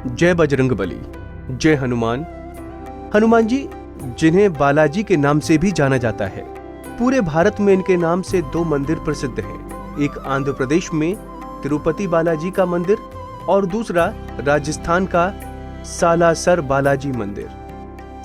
जय बजरंगबली, जय हनुमान। हनुमान जी, जिन्हें बालाजी के नाम से भी जाना जाता है, पूरे भारत में इनके नाम से 2 मंदिर प्रसिद्ध हैं। एक आंध्र प्रदेश में तिरुपति बालाजी का मंदिर और दूसरा राजस्थान का सालासर बालाजी मंदिर।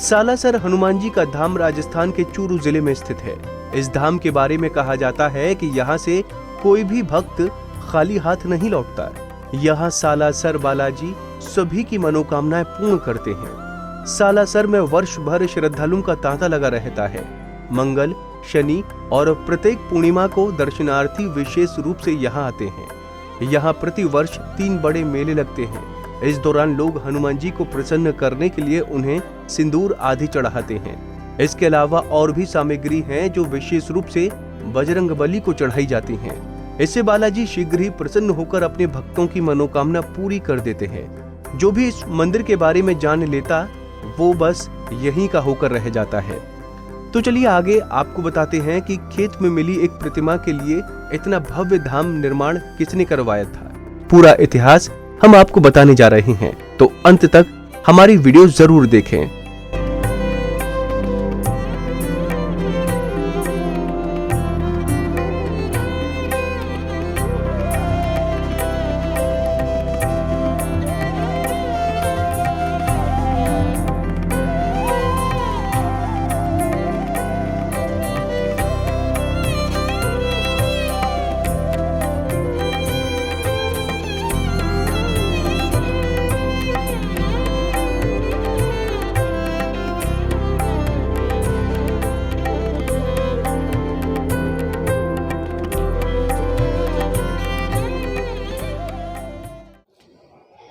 सालासर हनुमान जी का धाम राजस्थान के चूरू जिले में स्थित है। इस धाम के बारे में कहा जाता है कि यहाँ से कोई भी भक्त खाली हाथ नहीं लौटता। यहाँ सालासर बालाजी सभी की मनोकामनाएं पूर्ण करते हैं। सालासर में वर्ष भर श्रद्धालुओं का तांता लगा रहता है। मंगल, शनि और प्रत्येक पूर्णिमा को दर्शनार्थी विशेष रूप से यहाँ आते हैं। यहाँ प्रति वर्ष 3 बड़े मेले लगते हैं। इस दौरान लोग हनुमान जी को प्रसन्न करने के लिए उन्हें सिंदूर आदि चढ़ाते हैं। इसके अलावा और भी सामग्री हैं जो विशेष रूप से बजरंगबली को चढ़ाई जाती हैं। इससे बालाजी शीघ्र ही प्रसन्न होकर अपने भक्तों की मनोकामना पूरी कर देते हैं। जो भी इस मंदिर के बारे में जान लेता वो बस यहीं का होकर रह जाता है। तो चलिए आगे आपको बताते हैं कि खेत में मिली एक प्रतिमा के लिए इतना भव्य धाम निर्माण किसने करवाया था। पूरा इतिहास हम आपको बताने जा रहे हैं, तो अंत तक हमारी वीडियो जरूर देखें।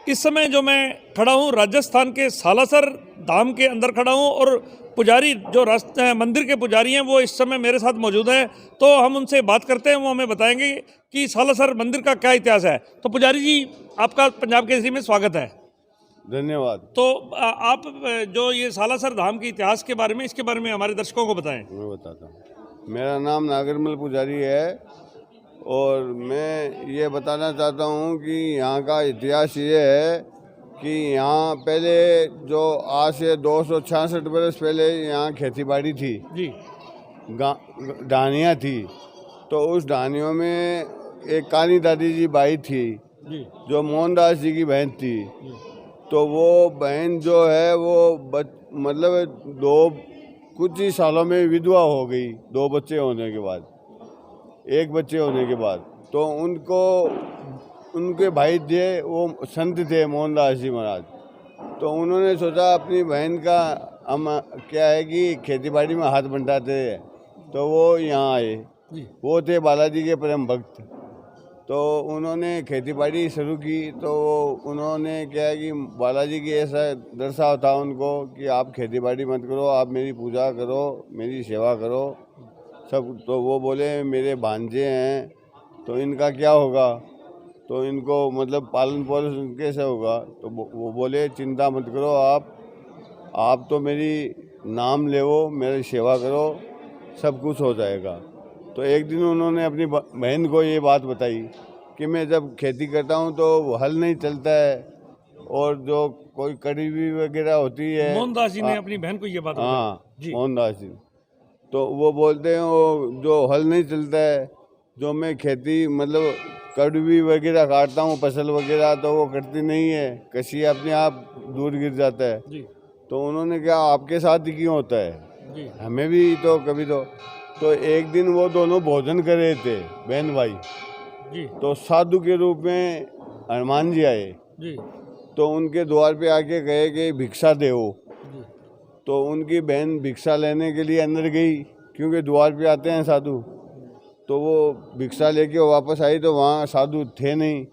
इस समय जो मैं खड़ा हूँ राजस्थान के सालासर धाम के अंदर खड़ा हूँ और पुजारी जो मंदिर के पुजारी हैं वो इस समय मेरे साथ मौजूद हैं। तो हम उनसे बात करते हैं, वो हमें बताएंगे कि सालासर मंदिर का क्या इतिहास है। तो पुजारी जी, आपका पंजाब केसरी में स्वागत है। धन्यवाद। तो आप जो ये सालासर धाम के इतिहास के बारे में, इसके बारे में हमारे दर्शकों को बताएं। मैं बताता हूँ। मेरा नाम नागरमल पुजारी है और मैं ये बताना चाहता हूँ कि यहाँ का इतिहास ये है कि यहाँ पहले जो आज से 266 बरस पहले यहाँ खेती बाड़ी थी जी, डानियाँ थी। तो उस डानियों में एक कानी दादी जी बाई थी जी, जो मोहनदास जी की बहन थी। तो वो बहन जो है वो मतलब कुछ ही सालों में विधवा हो गई, 2 बच्चे होने के बाद, 1 बच्चे होने के बाद। तो उनके भाई थे, वो संत थे मोहनदास जी महाराज। तो उन्होंने सोचा अपनी बहन का हम क्या है कि खेती बाड़ी में हाथ बंटाते हैं, तो वो यहाँ आए। वो थे बालाजी के परम भक्त। तो उन्होंने खेती बाड़ी शुरू की। तो उन्होंने क्या है कि बालाजी की ऐसा दर्शाव था उनको कि आप खेती बाड़ी मत करो, आप मेरी पूजा करो, मेरी सेवा करो सब। तो वो बोले मेरे भांजे हैं तो इनका क्या होगा, तो इनको मतलब पालन पोषण कैसे होगा। तो वो बोले चिंता मत करो, आप तो मेरी नाम ले, मेरी सेवा करो, सब कुछ हो जाएगा। तो एक दिन उन्होंने अपनी बहन को ये बात बताई कि मैं जब खेती करता हूँ तो हल नहीं चलता है और जो कोई कड़वी वगैरह होती है। मोहनदास जी ने अपनी बहन को ये बात बताई। हाँ, मोहनदास जी। तो वो बोलते हैं वो जो हल नहीं चलता है, जो मैं खेती मतलब कड़वी वगैरह काटता हूँ फसल वगैरह, तो वो कटती नहीं है, कसी अपने आप दूर गिर जाता है जी। तो उन्होंने कहा आपके साथ ही क्यों होता है जी, हमें भी तो कभी तो एक दिन वो दोनों भोजन कर रहे थे बहन भाई जी। तो साधु के रूप में हनुमान जी आए जी। तो उनके द्वार पे आके कहे कि भिक्षा दे। तो उनकी बहन भिक्षा लेने के लिए अंदर गई, क्योंकि द्वार पे आते हैं साधु। तो वो भिक्षा लेके वापस आई तो वहाँ साधु थे नहीं।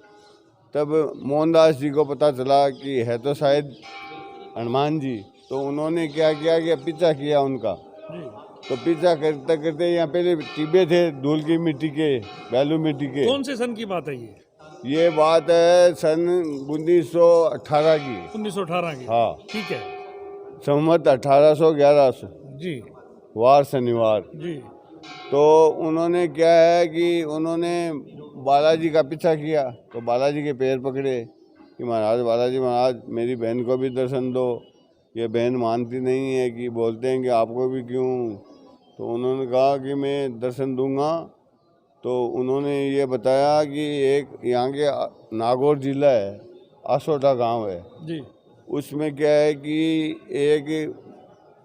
तब मोहनदास जी को पता चला कि है तो शायद हनुमान जी। तो उन्होंने क्या किया कि पीछा किया उनका। तो पीछा करते करते यहाँ पहले टिब्बे थे धूल की मिट्टी के, बैलू मिट्टी के। कौन से सन की बात है ये बात है सन 1918 की। 1918 की। हाँ, ठीक है। संवत 1811 जी। वार शनिवार जी। तो उन्होंने क्या है कि उन्होंने बालाजी का पीछा किया। तो बालाजी के पैर पकड़े कि महाराज बालाजी महाराज मेरी बहन को भी दर्शन दो। ये बहन मानती नहीं है, कि बोलते हैं कि आपको भी क्यों। तो उन्होंने कहा कि मैं दर्शन दूंगा। तो उन्होंने ये बताया कि एक यहाँ के नागौर जिला है, आसोटा गांव है जी उसमें क्या है कि एक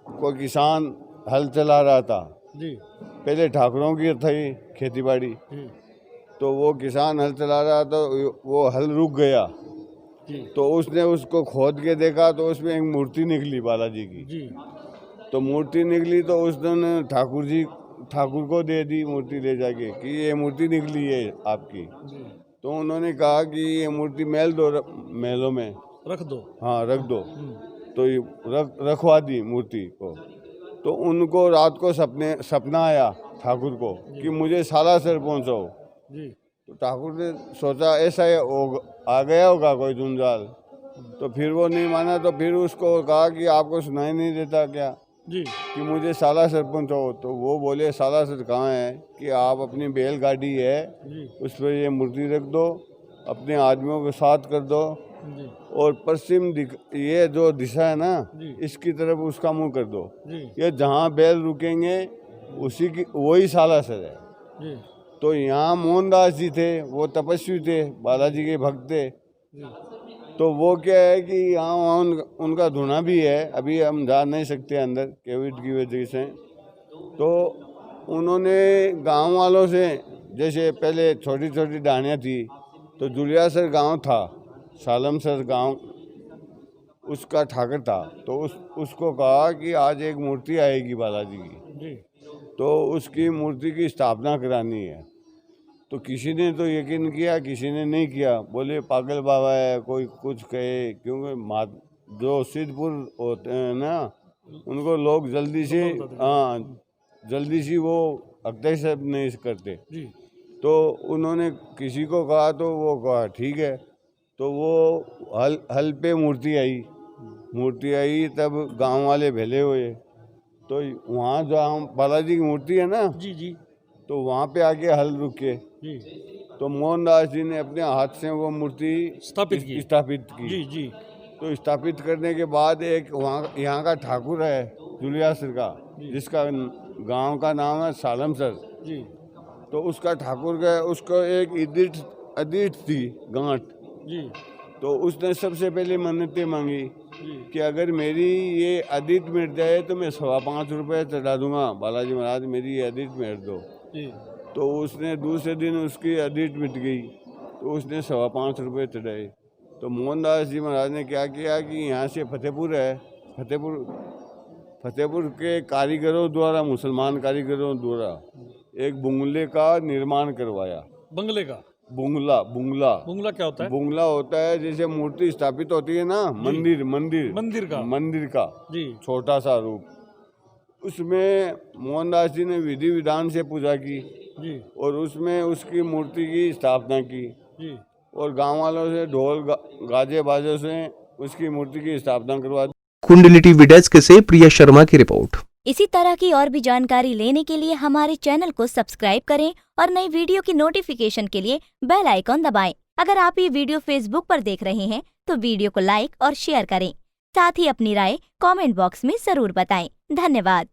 कोई किसान हल चला रहा था। जी पहले ठाकुरों की थी खेती बाड़ी, जी तो वो किसान हल चला रहा था, वो हल रुक गया। जी तो उसने उसको खोद के देखा तो उसमें एक मूर्ति निकली बालाजी की। जी तो मूर्ति निकली तो उसने ठाकुर को दे दी मूर्ति ले जाके, कि ये मूर्ति निकली है आपकी। जी तो उन्होंने कहा कि ये मूर्ति महलों में रख दो। हाँ रख दो। तो ये रखवा दी मूर्ति को। तो उनको रात को सपना आया ठाकुर को कि मुझे सालासर पहुंचाओ। जी तो ठाकुर ने सोचा ऐसा आ गया होगा कोई जुंजाल। तो फिर वो नहीं माना। तो फिर उसको कहा कि आपको सुनाई नहीं देता क्या जी कि मुझे सालासर पहुंचाओ। तो वो बोले सालासर कहाँ है, कि आप अपनी बैलगाड़ी है जी उस पर ये मूर्ति रख दो, अपने आदमियों को साथ कर दो, जी और पश्चिम ये जो दिशा है ना जी इसकी तरफ उसका मुंह कर दो। जी ये जहाँ बैल रुकेंगे उसी की वही सालासर है। जी तो यहाँ मोहनदास जी थे, वो तपस्वी थे, बालाजी के भक्त थे। जी तो वो क्या है कि यहाँ वहाँ उनका धुना भी है, अभी हम जा नहीं सकते अंदर कोविड की वजह से। तो उन्होंने गांव वालों से, जैसे पहले छोटी छोटी डानियाँ थी, तो जुलियासर गांव था, सालमसर गांव उसका ठाकर था। तो उसको कहा कि आज एक मूर्ति आएगी बालाजी की, जी तो उसकी मूर्ति की स्थापना करानी है। तो किसी ने तो यकीन किया, किसी ने नहीं किया। बोले पागल बाबा है, कोई कुछ कहे, क्योंकि जो सिद्धपुर होते हैं ना उनको लोग जल्दी से जल्दी से वो एक्सेप्ट नहीं करते। जी तो उन्होंने किसी को कहा तो वो कहा ठीक है। तो वो हल पे मूर्ति आई तब गांव वाले भेले हुए। तो वहाँ जहाँ बालाजी की मूर्ति है ना, जी जी तो वहाँ पे आके हल रुके। जी तो मोहनदास जी ने अपने हाथ से वो मूर्ति स्थापित की। जी जी तो स्थापित करने के बाद एक वहाँ यहाँ का ठाकुर है जुलियासर का, जिसका गांव का नाम है सालमसर। जी तो उसका ठाकुर का उसको एक अदीठ थी गांठ। जी तो उसने सबसे पहले मन्नतें मांगी जी कि अगर मेरी ये अदीठ मिट जाए तो मैं 5.25 रुपये चढ़ा दूंगा, बालाजी महाराज मेरी ये अदीठ मिट दो। जी तो उसने दूसरे दिन उसकी अदीठ मिट गई, तो उसने 5.25 रुपये चढ़ाए। तो मोहनदास जी महाराज ने क्या किया कि यहाँ से फतेहपुर है, फतेहपुर के कारीगरों द्वारा, मुसलमान कारीगरों द्वारा एक बुंगले का निर्माण करवाया। बंगले का बुंगला बुंगला क्या होता है? बुंगला होता है जैसे मूर्ति स्थापित होती है ना, मंदिर का जी छोटा सा रूप। उसमें मोहनदास जी ने विधि विधान से पूजा की जी और उसमें उसकी मूर्ति की स्थापना की, जी और गांव वालों से ढोल गाजे बाजे से उसकी मूर्ति की स्थापना करवा दी। कुंडली टीवी डेस्क से प्रिया शर्मा की रिपोर्ट। इसी तरह की और भी जानकारी लेने के लिए हमारे चैनल को सब्सक्राइब करें और नई वीडियो की नोटिफिकेशन के लिए बेल आइकॉन दबाएं। अगर आप ये वीडियो फेसबुक पर देख रहे हैं तो वीडियो को लाइक और शेयर करें। साथ ही अपनी राय कमेंट बॉक्स में जरूर बताएं। धन्यवाद।